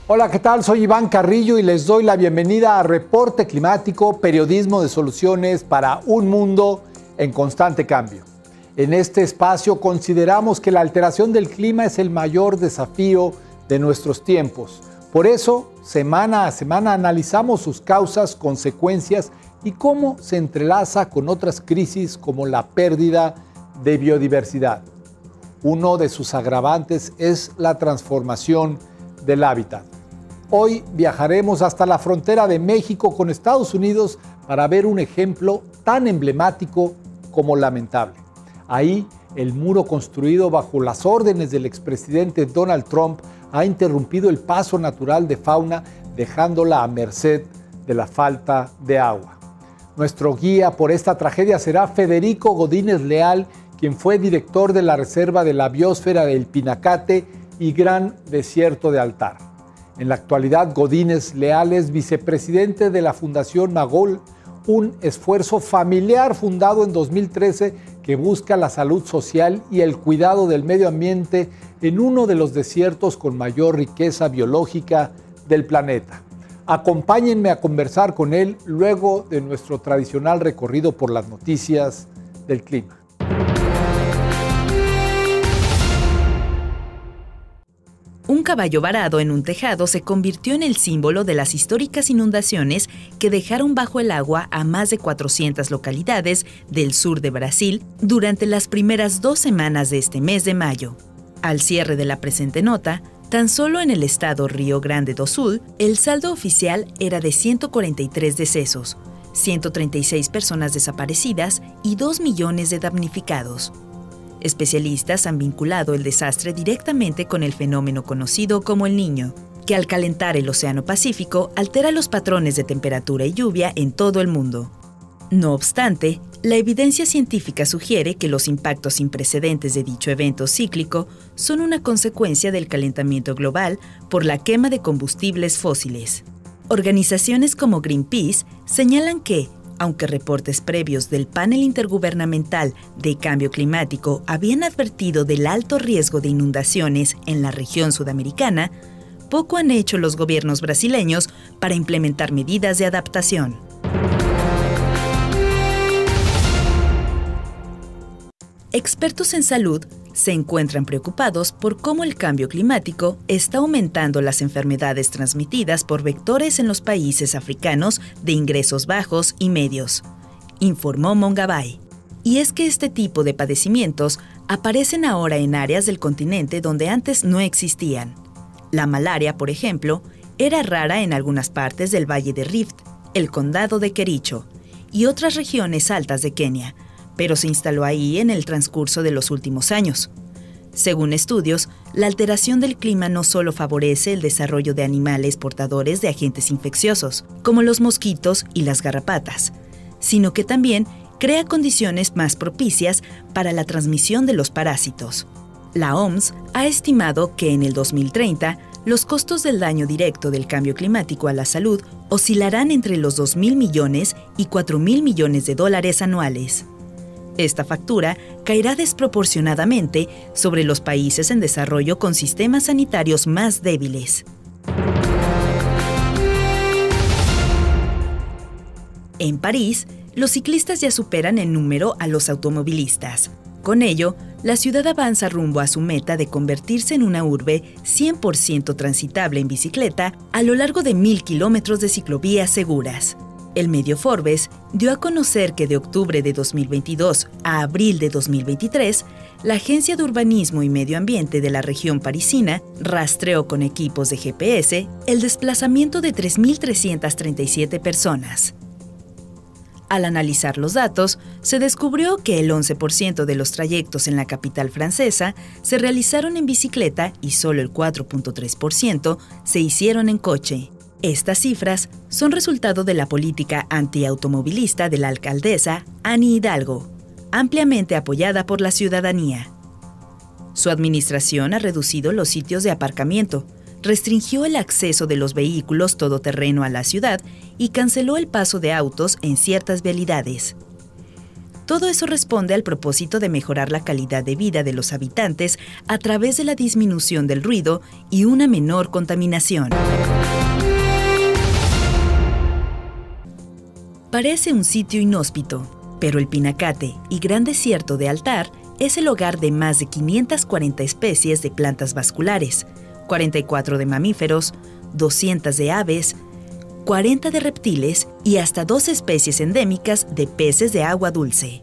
Hola, ¿qué tal? Soy Iván Carrillo y les doy la bienvenida a Reporte Climático, periodismo de soluciones para un mundo en constante cambio. En este espacio consideramos que la alteración del clima es el mayor desafío de nuestros tiempos. Por eso, semana a semana analizamos sus causas, consecuencias y cómo se entrelaza con otras crisis como la pérdida de biodiversidad. Uno de sus agravantes es la transformación del hábitat. Hoy viajaremos hasta la frontera de México con Estados Unidos para ver un ejemplo tan emblemático como lamentable. Ahí, el muro construido bajo las órdenes del expresidente Donald Trump ha interrumpido el paso natural de fauna, dejándola a merced de la falta de agua. Nuestro guía por esta tragedia será Federico Godínez Leal, quien fue director de la Reserva de la Biosfera del Pinacate y Gran Desierto de Altar. En la actualidad, Godínez Leal es vicepresidente de la Fundación Magol, un esfuerzo familiar fundado en 2013 que busca la salud social y el cuidado del medio ambiente en uno de los desiertos con mayor riqueza biológica del planeta. Acompáñenme a conversar con él luego de nuestro tradicional recorrido por las noticias del clima. Un caballo varado en un tejado se convirtió en el símbolo de las históricas inundaciones que dejaron bajo el agua a más de 400 localidades del sur de Brasil durante las primeras 2 semanas de este mes de mayo. Al cierre de la presente nota, tan solo en el estado Río Grande do Sul, el saldo oficial era de 143 decesos, 136 personas desaparecidas y 2 millones de damnificados. Especialistas han vinculado el desastre directamente con el fenómeno conocido como el Niño, que al calentar el Océano Pacífico altera los patrones de temperatura y lluvia en todo el mundo. No obstante, la evidencia científica sugiere que los impactos sin precedentes de dicho evento cíclico son una consecuencia del calentamiento global por la quema de combustibles fósiles. Organizaciones como Greenpeace señalan que, aunque reportes previos del Panel Intergubernamental de Cambio Climático habían advertido del alto riesgo de inundaciones en la región sudamericana, poco han hecho los gobiernos brasileños para implementar medidas de adaptación. Expertos en salud se encuentran preocupados por cómo el cambio climático está aumentando las enfermedades transmitidas por vectores en los países africanos de ingresos bajos y medios, informó Mongabay. Y es que este tipo de padecimientos aparecen ahora en áreas del continente donde antes no existían. La malaria, por ejemplo, era rara en algunas partes del Valle de Rift, el condado de Kericho y otras regiones altas de Kenia, pero se instaló ahí en el transcurso de los últimos años. Según estudios, la alteración del clima no solo favorece el desarrollo de animales portadores de agentes infecciosos, como los mosquitos y las garrapatas, sino que también crea condiciones más propicias para la transmisión de los parásitos. La OMS ha estimado que en el 2030, los costos del daño directo del cambio climático a la salud oscilarán entre los 2.000 millones y 4.000 millones de dólares anuales. Esta factura caerá desproporcionadamente sobre los países en desarrollo con sistemas sanitarios más débiles. En París, los ciclistas ya superan en número a los automovilistas. Con ello, la ciudad avanza rumbo a su meta de convertirse en una urbe 100% transitable en bicicleta a lo largo de 1.000 kilómetros de ciclovías seguras. El medio Forbes dio a conocer que de octubre de 2022 a abril de 2023, la Agencia de Urbanismo y Medio Ambiente de la región parisina rastreó con equipos de GPS el desplazamiento de 3.337 personas. Al analizar los datos, se descubrió que el 11% de los trayectos en la capital francesa se realizaron en bicicleta y solo el 4.3% se hicieron en coche. Estas cifras son resultado de la política antiautomovilista de la alcaldesa Anne Hidalgo, ampliamente apoyada por la ciudadanía. Su administración ha reducido los sitios de aparcamiento, restringió el acceso de los vehículos todoterreno a la ciudad y canceló el paso de autos en ciertas vialidades. Todo eso responde al propósito de mejorar la calidad de vida de los habitantes a través de la disminución del ruido y una menor contaminación. Parece un sitio inhóspito, pero el Pinacate y Gran Desierto de Altar es el hogar de más de 540 especies de plantas vasculares, 44 de mamíferos, 200 de aves, 40 de reptiles y hasta 2 especies endémicas de peces de agua dulce.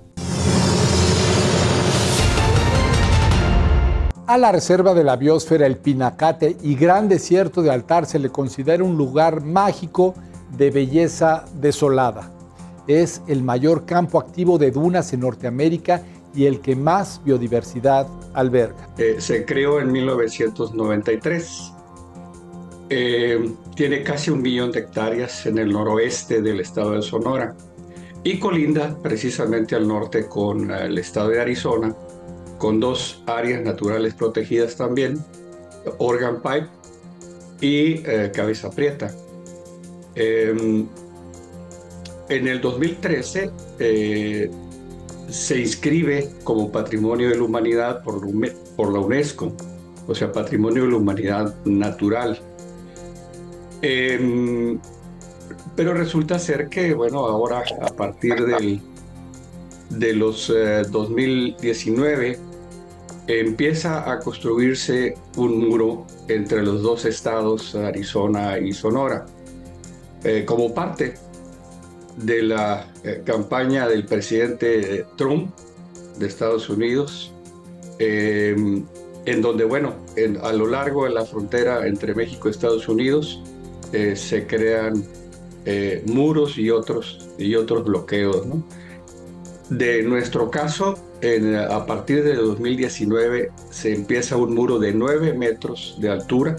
A la reserva de la biosfera El Pinacate y Gran Desierto de Altar se le considera un lugar mágico de belleza desolada. Es el mayor campo activo de dunas en Norteamérica y el que más biodiversidad alberga. Se creó en 1993. Tiene casi 1 millón de hectáreas en el noroeste del estado de Sonora y colinda precisamente al norte con el estado de Arizona, con 2 áreas naturales protegidas también, Organ Pipe y Cabeza Prieta. En el 2013 se inscribe como Patrimonio de la Humanidad por la UNESCO, o sea, Patrimonio de la Humanidad Natural. Pero resulta ser que, bueno, ahora a partir de los 2019 empieza a construirse un muro entre los 2 estados, Arizona y Sonora, como parte de la campaña del presidente Trump de Estados Unidos, en donde, bueno, a lo largo de la frontera entre México y Estados Unidos se crean muros y otros bloqueos, ¿no? De nuestro caso, a partir de 2019 se empieza un muro de 9 metros de altura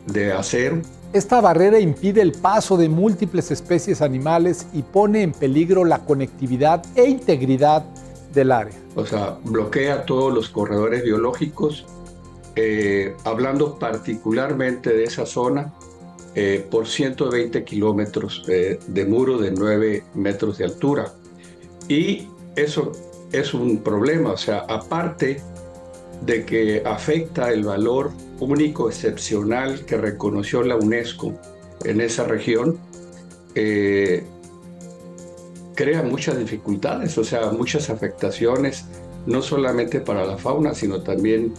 de acero. Esta barrera impide el paso de múltiples especies animales y pone en peligro la conectividad e integridad del área. O sea, bloquea todos los corredores biológicos, hablando particularmente de esa zona, por 120 kilómetros de muro de 9 metros de altura. Y eso es un problema, o sea, aparte de que afecta el valor único, excepcional que reconoció la UNESCO en esa región, crea muchas dificultades, o sea, muchas afectaciones, no solamente para la fauna, sino también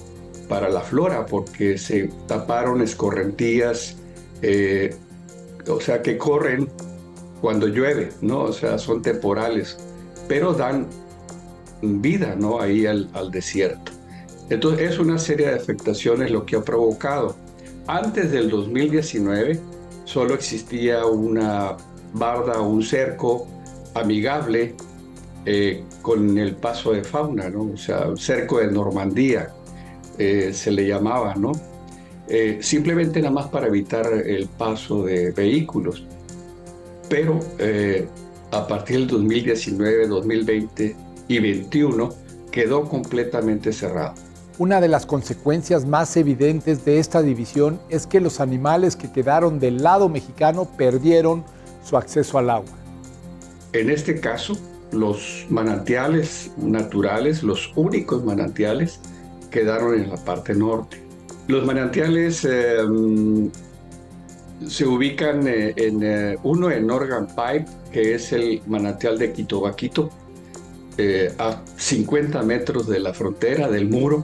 para la flora, porque se taparon escorrentías, o sea, que corren cuando llueve, ¿no? O sea, son temporales, pero dan vida, ¿no? Ahí al desierto. Entonces, es una serie de afectaciones lo que ha provocado. Antes del 2019, solo existía una barda o un cerco amigable con el paso de fauna, ¿no? O sea, un cerco de Normandía, se le llamaba, ¿no? Simplemente nada más para evitar el paso de vehículos. Pero a partir del 2019, 2020 y 2021 quedó completamente cerrado. Una de las consecuencias más evidentes de esta división es que los animales que quedaron del lado mexicano perdieron su acceso al agua. En este caso, los manantiales naturales, los únicos manantiales, quedaron en la parte norte. Los manantiales se ubican uno en Organ Pipe, que es el manantial de Quitobaquito, a 50 metros de la frontera del muro.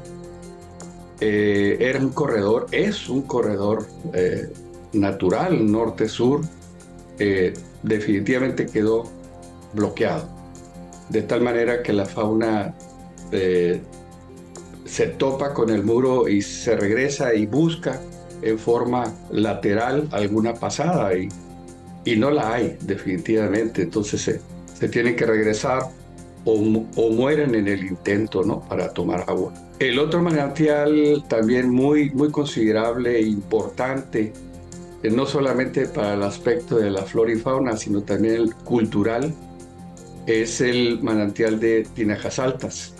Era un corredor, es un corredor natural, norte-sur. Definitivamente quedó bloqueado, de tal manera que la fauna se topa con el muro y se regresa y busca en forma lateral alguna pasada y no la hay definitivamente. Entonces se tienen que regresar o mueren en el intento, ¿no?, para tomar agua. El otro manantial también muy considerable e importante, no solamente para el aspecto de la flora y fauna, sino también el cultural, es el manantial de Tinajas Altas.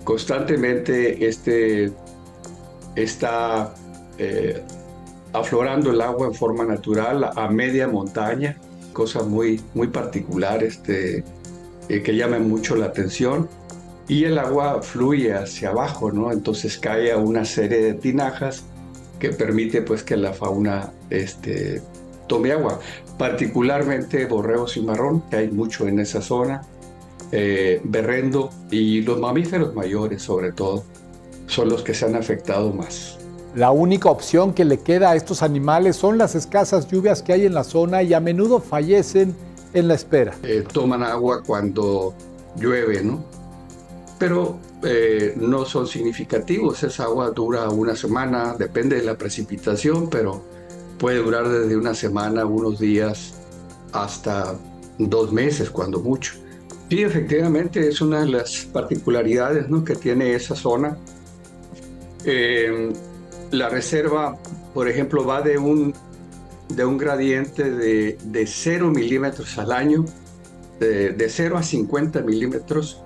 Constantemente está aflorando el agua en forma natural a media montaña, cosa muy particular que llamen mucho la atención, y el agua fluye hacia abajo, ¿no? Entonces cae a una serie de tinajas que permite pues que la fauna tome agua, particularmente borrego cimarrón, que hay mucho en esa zona, berrendo y los mamíferos mayores sobre todo, son los que se han afectado más. La única opción que le queda a estos animales son las escasas lluvias que hay en la zona y a menudo fallecen en la espera. Toman agua cuando llueve, ¿no? Pero no son significativos. Esa agua dura una semana, depende de la precipitación, pero puede durar desde una semana, unos días, hasta 2 meses, cuando mucho. Sí, efectivamente, es una de las particularidades, ¿no?, que tiene esa zona. La reserva, por ejemplo, va de un gradiente de 0 milímetros al año, de 0 a 50 milímetros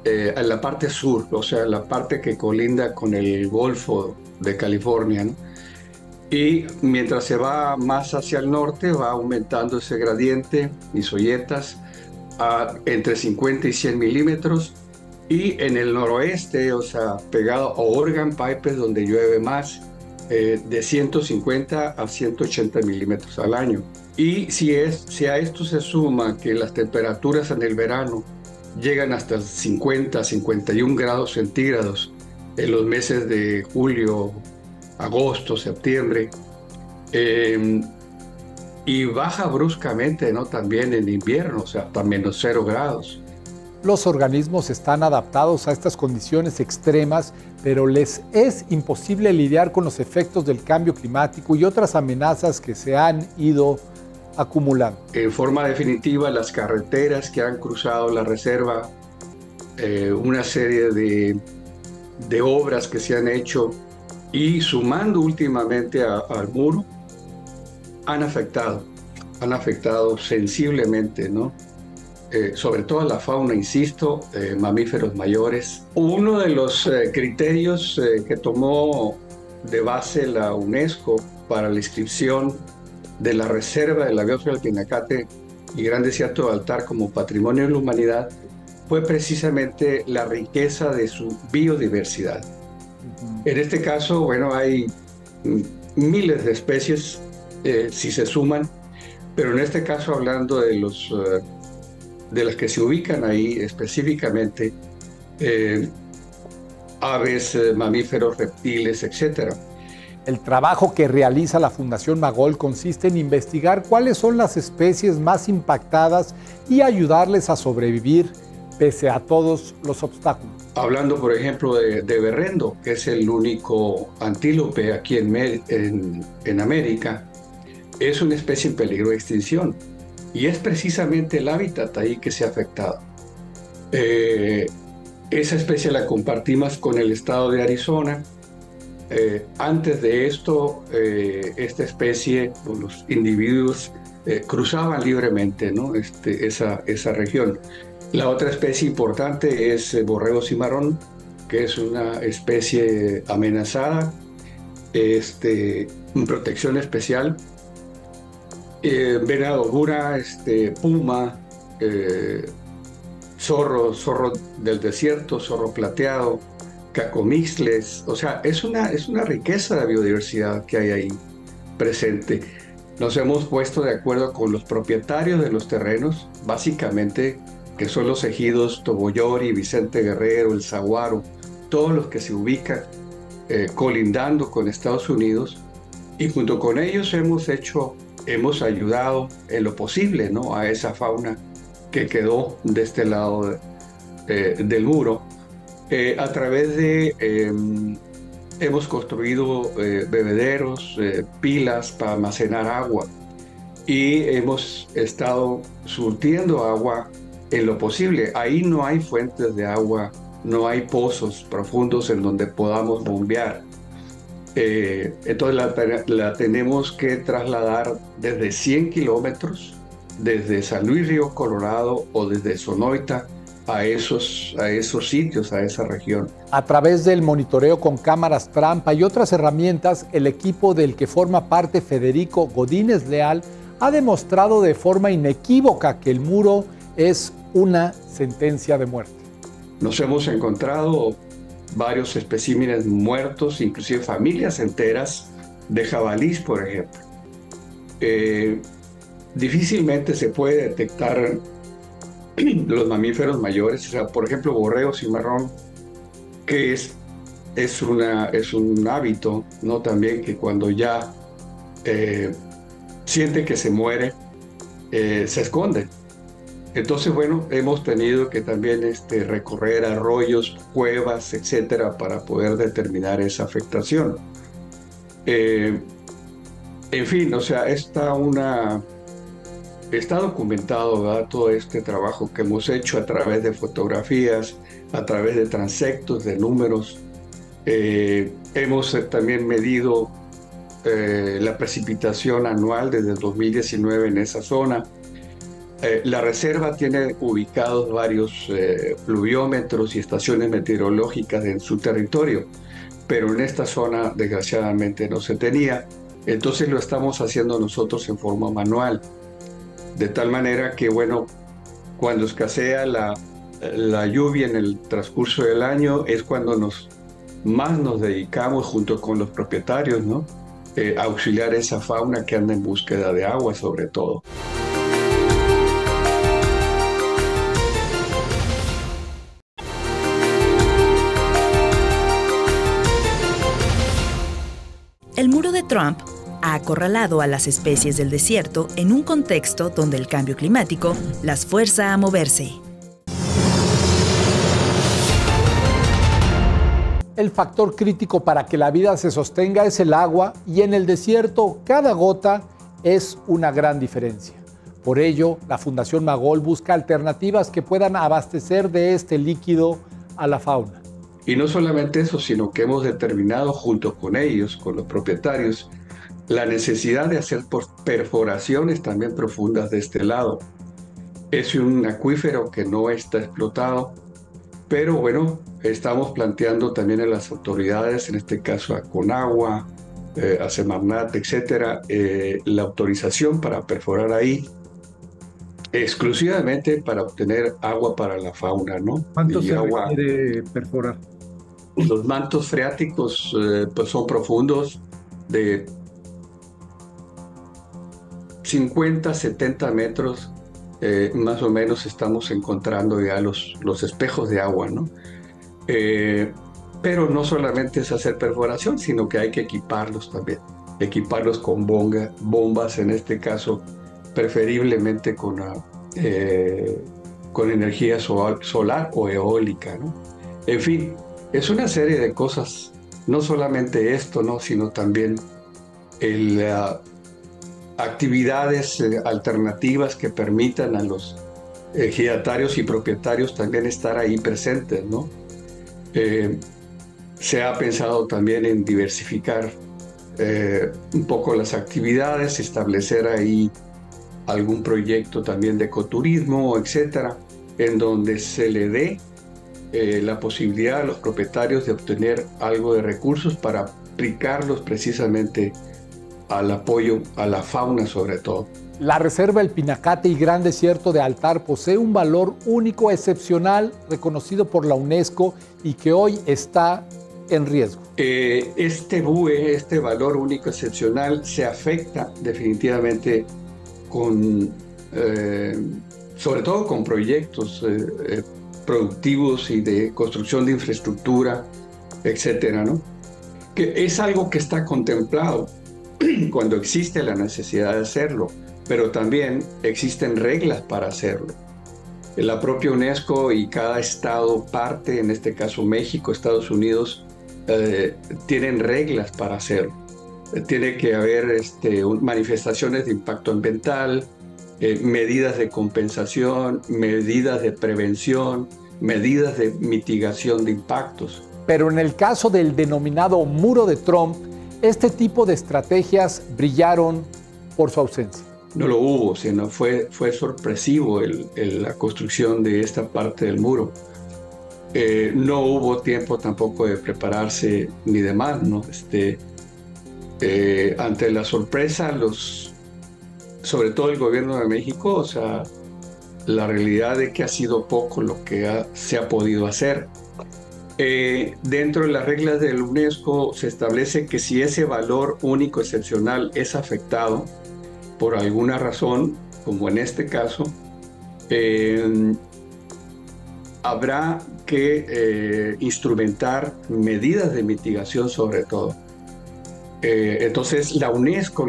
en la parte sur, o sea, la parte que colinda con el Golfo de California, ¿no? Y mientras se va más hacia el norte, va aumentando ese gradiente, Isoyetas, a entre 50 y 100 milímetros. Y en el noroeste, o sea, pegado a Organ Pipes, donde llueve más, de 150 a 180 milímetros al año. Y si a esto se suma que las temperaturas en el verano llegan hasta 50, 51 grados centígrados en los meses de julio, agosto, septiembre, y baja bruscamente, ¿no?, también en invierno, o sea, hasta menos 0 grados. Los organismos están adaptados a estas condiciones extremas, pero les es imposible lidiar con los efectos del cambio climático y otras amenazas que se han ido acumulando. En forma definitiva, las carreteras que han cruzado la reserva, una serie de obras que se han hecho y sumando últimamente al muro, han afectado sensiblemente, ¿no? Sobre todo a la fauna, insisto, mamíferos mayores. Uno de los criterios que tomó de base la UNESCO para la inscripción de la reserva de la biosfera del Pinacate y Gran Desierto de Altar como Patrimonio de la Humanidad fue precisamente la riqueza de su biodiversidad. En este caso, bueno, hay miles de especies, si se suman, pero en este caso, hablando de las que se ubican ahí específicamente, aves, mamíferos, reptiles, etc. El trabajo que realiza la Fundación Magol consiste en investigar cuáles son las especies más impactadas y ayudarles a sobrevivir pese a todos los obstáculos. Hablando, por ejemplo, de berrendo, que es el único antílope aquí en América, es una especie en peligro de extinción. Y es precisamente el hábitat ahí que se ha afectado. Esa especie la compartimos con el estado de Arizona. Antes de esto, esta especie, los individuos cruzaban libremente, ¿no?, esa región. La otra especie importante es borrego cimarrón, que es una especie amenazada, protección especial. Venado gura, puma, zorro del desierto, zorro plateado, cacomixles. O sea, es una riqueza de biodiversidad que hay ahí presente. Nos hemos puesto de acuerdo con los propietarios de los terrenos, básicamente, que son los ejidos Tobollori, Vicente Guerrero, El Saguaro, todos los que se ubican colindando con Estados Unidos, y junto con ellos hemos ayudado en lo posible, ¿no?, a esa fauna que quedó de este lado del muro. A través hemos construido bebederos, pilas para almacenar agua, y hemos estado surtiendo agua en lo posible. Ahí no hay fuentes de agua, no hay pozos profundos en donde podamos bombear. Entonces la tenemos que trasladar desde 100 kilómetros, desde San Luis Río Colorado o desde Sonoita a esos sitios, a esa región. A través del monitoreo con cámaras trampa y otras herramientas, el equipo del que forma parte Federico Godínez Leal ha demostrado de forma inequívoca que el muro es una sentencia de muerte. Nos hemos encontrado varios especímenes muertos, inclusive familias enteras de jabalís, por ejemplo. Difícilmente se puede detectar los mamíferos mayores, o sea, por ejemplo, borrego cimarrón, que es un hábito, ¿no? También que cuando ya siente que se muere, se esconde. Entonces, bueno, hemos tenido que también recorrer arroyos, cuevas, etcétera, para poder determinar esa afectación. En fin, o sea, está documentado, ¿verdad? Todo este trabajo que hemos hecho a través de fotografías, a través de transectos, de números. Hemos también medido la precipitación anual desde el 2019 en esa zona. La reserva tiene ubicados varios pluviómetros y estaciones meteorológicas en su territorio, pero en esta zona desgraciadamente no se tenía. Entonces lo estamos haciendo nosotros en forma manual, de tal manera que, bueno, cuando escasea la lluvia en el transcurso del año es cuando más nos dedicamos junto con los propietarios, ¿no? A auxiliar esa fauna que anda en búsqueda de agua, sobre todo. El muro de Trump ha acorralado a las especies del desierto en un contexto donde el cambio climático las fuerza a moverse. El factor crítico para que la vida se sostenga es el agua, y en el desierto cada gota es una gran diferencia. Por ello, la Fundación Magol busca alternativas que puedan abastecer de este líquido a la fauna. Y no solamente eso, sino que hemos determinado junto con ellos, con los propietarios, la necesidad de hacer perforaciones también profundas de este lado. Es un acuífero que no está explotado, pero bueno, estamos planteando también a las autoridades, en este caso a Conagua, a Semarnat, etcétera, la autorización para perforar ahí, exclusivamente para obtener agua para la fauna, ¿no? ¿Cuánto se requiere perforar? Los mantos freáticos pues son profundos de 50, 70 metros, más o menos estamos encontrando ya los espejos de agua, ¿no? Pero no solamente es hacer perforación, sino que hay que equiparlos también, equiparlos con bombas, en este caso, preferiblemente con energía solar o eólica, ¿no? En fin, es una serie de cosas, no solamente esto, ¿no? Sino también actividades alternativas que permitan a los ejidatarios y propietarios también estar ahí presentes, ¿no? Se ha pensado también en diversificar un poco las actividades, establecer ahí algún proyecto también de ecoturismo, etcétera, en donde se le dé la posibilidad a los propietarios de obtener algo de recursos para aplicarlos precisamente al apoyo a la fauna sobre todo. La Reserva El Pinacate y Gran Desierto de Altar posee un valor único, excepcional, reconocido por la UNESCO y que hoy está en riesgo. Este BUE, este valor único excepcional, se afecta definitivamente sobre todo con proyectos productivos y de construcción de infraestructura, etcétera, ¿no? Que es algo que está contemplado cuando existe la necesidad de hacerlo, pero también existen reglas para hacerlo. La propia UNESCO y cada estado parte, en este caso México, Estados Unidos, tienen reglas para hacerlo. Tiene que haber manifestaciones de impacto ambiental, medidas de compensación, medidas de prevención, medidas de mitigación de impactos. Pero en el caso del denominado Muro de Trump, este tipo de estrategias brillaron por su ausencia. No lo hubo, sino fue sorpresivo la construcción de esta parte del muro. No hubo tiempo tampoco de prepararse ni demás, ¿no? Ante la sorpresa, sobre todo el gobierno de México, o sea, la realidad de que ha sido poco lo que se ha podido hacer. Dentro de las reglas de la UNESCO se establece que si ese valor único excepcional es afectado por alguna razón, como en este caso, habrá que instrumentar medidas de mitigación sobre todo. Entonces la UNESCO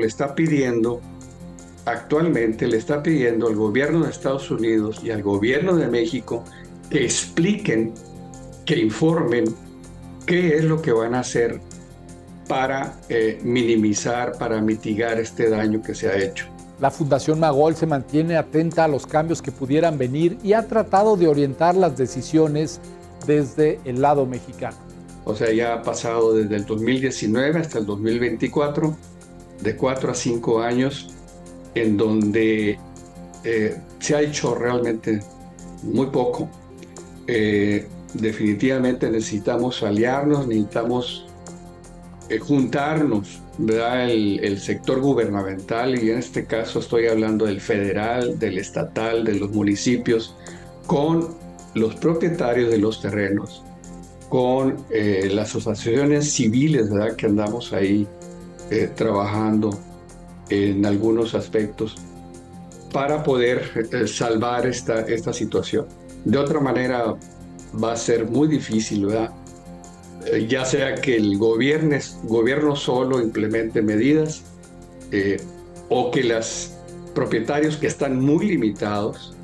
actualmente le está pidiendo al gobierno de Estados Unidos y al gobierno de México que expliquen, que informen qué es lo que van a hacer para minimizar, para mitigar este daño que se ha hecho. La Fundación Magol se mantiene atenta a los cambios que pudieran venir y ha tratado de orientar las decisiones desde el lado mexicano. O sea, ya ha pasado desde el 2019 hasta el 2024, de 4 a 5 años, en donde se ha hecho realmente muy poco. Definitivamente necesitamos aliarnos, necesitamos juntarnos, ¿verdad? El sector gubernamental, y en este caso estoy hablando del federal, del estatal, de los municipios, con los propietarios de los terrenos, con las asociaciones civiles, ¿verdad? Que andamos ahí trabajando en algunos aspectos para poder salvar esta situación. De otra manera va a ser muy difícil, ¿verdad? Ya sea que el gobierno solo implemente medidas o que los propietarios que están muy limitados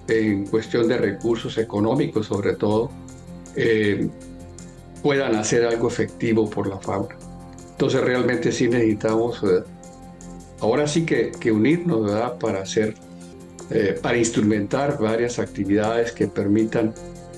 en cuestión de recursos económicos sobre todo, puedan hacer algo efectivo por la fauna. Entonces realmente sí necesitamos ahora sí que unirnos, ¿verdad? Para instrumentar varias actividades que permitan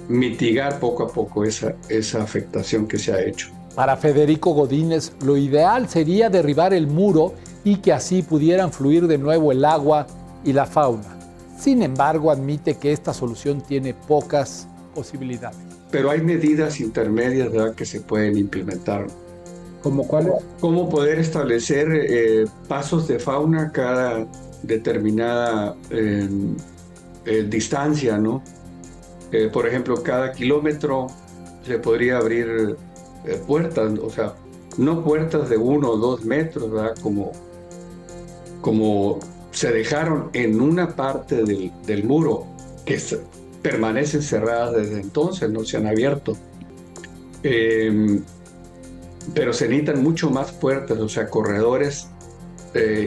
mitigar poco a poco esa afectación que se ha hecho. Para Federico Godínez, lo ideal sería derribar el muro y que así pudieran fluir de nuevo el agua y la fauna. Sin embargo, admite que esta solución tiene pocas posibilidades. Pero hay medidas intermedias, ¿verdad?, que se pueden implementar. ¿Cómo cuáles? Cómo poder establecer pasos de fauna a cada determinada distancia, ¿no? Por ejemplo, cada kilómetro se podría abrir puertas, o sea, no puertas de 1 o 2 metros, ¿verdad? Como se dejaron en una parte del muro, que permanecen cerradas desde entonces, no se han abierto. Pero se necesitan mucho más puertas, o sea, corredores,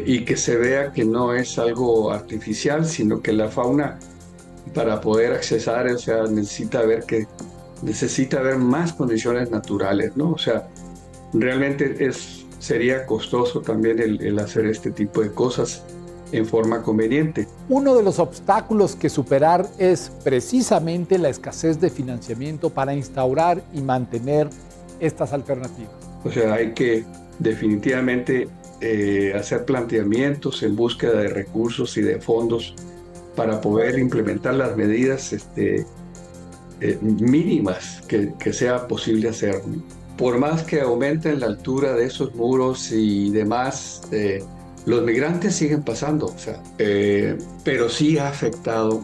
y que se vea que no es algo artificial, sino que la fauna, para poder accesar, o sea, necesita ver más condiciones naturales, ¿no? O sea, realmente sería costoso también el hacer este tipo de cosas en forma conveniente. Uno de los obstáculos que superar es precisamente la escasez de financiamiento para instaurar y mantener estas alternativas. O sea, hay que definitivamente hacer planteamientos en búsqueda de recursos y de fondos para poder implementar las medidas mínimas que sea posible hacer. Por más que aumenten la altura de esos muros y demás, los migrantes siguen pasando, o sea, pero sí ha afectado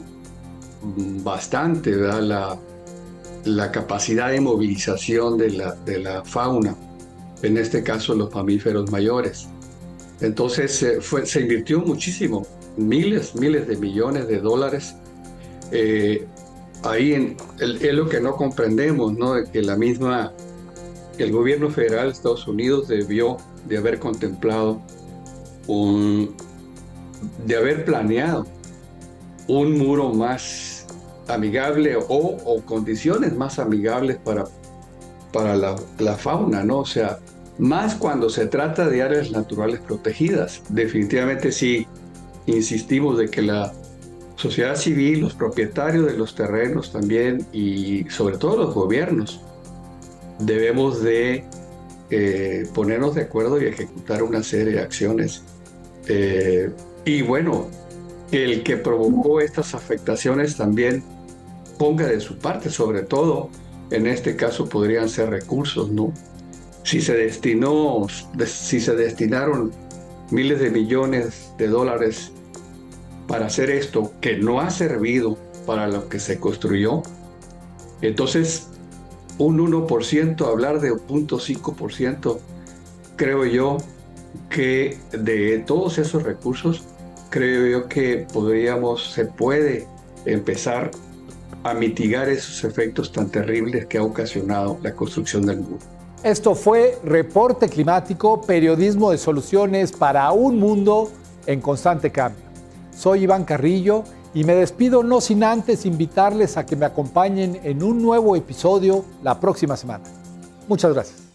bastante, ¿verdad?, la capacidad de movilización de la fauna, en este caso los mamíferos mayores. Entonces se invirtió muchísimo, miles de millones de dólares. Ahí es lo que no comprendemos, ¿no? De que el gobierno federal de Estados Unidos debió de haber contemplado, de haber planeado un muro más amigable o condiciones más amigables para la fauna, ¿no? O sea, más cuando se trata de áreas naturales protegidas. Definitivamente sí insistimos de que la sociedad civil, los propietarios de los terrenos también, y sobre todo los gobiernos, debemos de ponernos de acuerdo y ejecutar una serie de acciones. Y bueno, el que provocó estas afectaciones también ponga de su parte, sobre todo en este caso podrían ser recursos, ¿no? Si se destinaron miles de millones de dólares para hacer esto que no ha servido para lo que se construyó, entonces un 1%, hablar de 0.5%, creo yo que de todos esos recursos, creo yo que se puede empezar a mitigar esos efectos tan terribles que ha ocasionado la construcción del muro. Esto fue Reporte Climático, periodismo de soluciones para un mundo en constante cambio. Soy Iván Carrillo y me despido no sin antes invitarles a que me acompañen en un nuevo episodio la próxima semana. Muchas gracias.